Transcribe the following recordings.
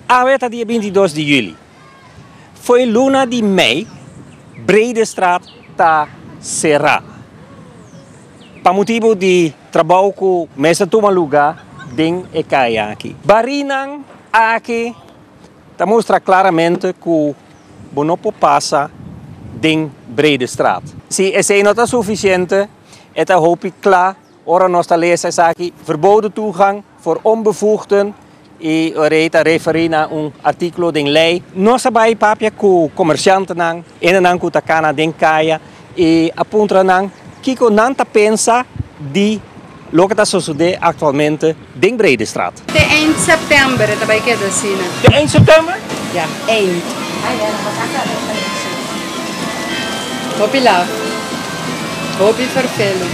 Aveta dia 22 de julho. Foi luna de mei, Bredestraat está cerrada. Para motivo de trabalho que mesa toma lugar dentro e caia aqui. Barinang aqui está mostra claramente que o bonopo passa dentro Bredestraat. Se esse não está suficiente, é hoop ik klaar. Ora nós está lezers aqui verboden toegang voor onbevoegden. E reta referir a artigo de lei. Nós sabemos papia que comerciantes não, ainda que takana den caia e aponta não que não pensa de lo que está sucedendo atualmente em Bredestraat. De 1 september, dat bij ik zien. De 1 september? Ja, 1. Hopi lá. Hopi vervelo.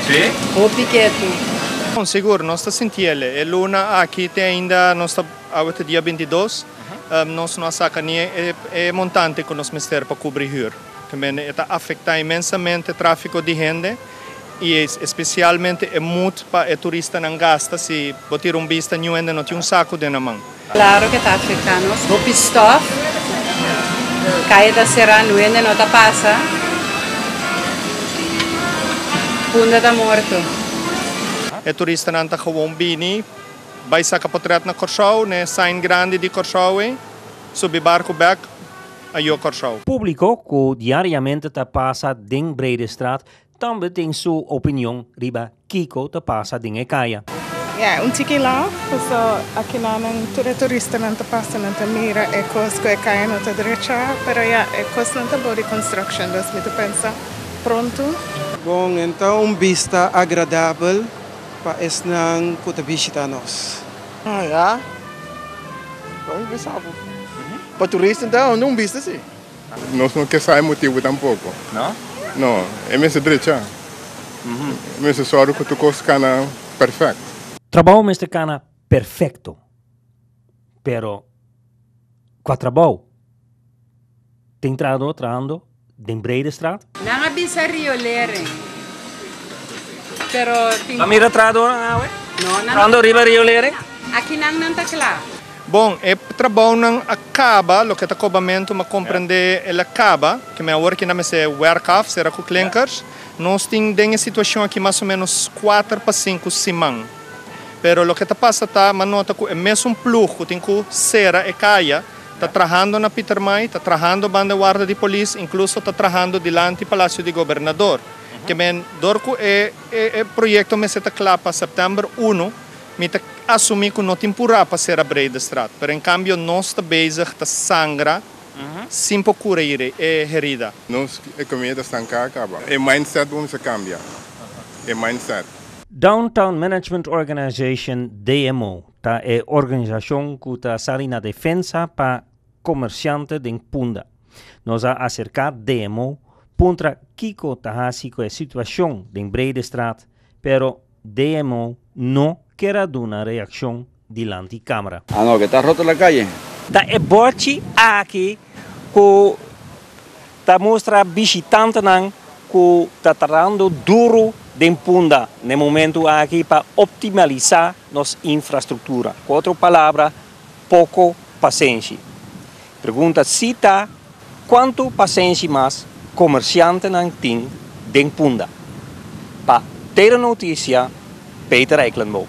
Sim. Hopi quieto. Bom, seguro, nós estamos sentindo. A luna aqui tem ainda, nós estamos até dia 22, nós não sacamos é montante que nós temos para cobrir. Também está afetando imensamente o tráfego de gente e especialmente é muito para o turista não gasta se botar vista nenhum ainda não tem saco dentro da mão. Claro que está afetando. Hopi stop, cai da serra, não ainda não está passa. Punda está morto. O turista não está gewoon bini, vai sacar portret na Corchau, né, sign grande de Corchau, subir barco back, aí o Corchau. O público que diariamente está passa em Bredestraat também tem sua opinião riba Kiko está passa em Ecaia. Ja, tiki lá, so aqui não turista não está passando, não mira é coisa que cai na direita, pero ja, é coisa não está body construction, das me pensa pronto. Bom, então vista agradável. Para esse não que visita nós. Ah, ja? Vamos ver sabe. Para turista então, não vista assim. Nós não queremos motivo tampouco. Não? Não, é mesmo direito. É mesmo só que tu cana perfeito. Trabalho mesmo cana perfeito. Pero, com o trabalho, tem trando em Bredestraat? Não avisa riolere. Pero Mira trado não, trando riba riolere? aqui não está claro. Bom, é trabalho não acaba, o que está acabamento, mas compreender ele acaba, que meu work não é werkaf, será com clinkers. Nós temos uma situação aqui mais ou menos 4 para 5 semanas. Pero o que está passa tá, mas nota que é mesmo plug, que tem que será e caia, está trabalhando na Peter May, está trabalhando banda guarda de polícia, incluso está trabalhando diante do Palácio do Governador. Que men dorco projeto me está claro para setembro 1, me está assumir que não tem pura para ser a Bredestraat, mas em cambio nós está bezig está sangra, sem procurar é herida. Nós economia está acaba. O mindset vamos cambiar. O mindset. Downtown Management Organization DMO tá é organização que está saindo na defesa para comerciantes de Punda. Nós a acercar DMO contra Kiko Tahasi com a situação em Bredestraat, pero DMO não quer dar uma reação diante da Câmara. Ah, não, que está rota na calle. Da é bote aqui que tá mostra visitante não que tá trabalhando duro em Punda no momento aqui para optimizar nossa infraestrutura. Com outra palavra, pouco paciência. Pergunta se tá quanto paciência mais comerciante não tem em Punda. Para ter notícia, Peter Eikelenbo.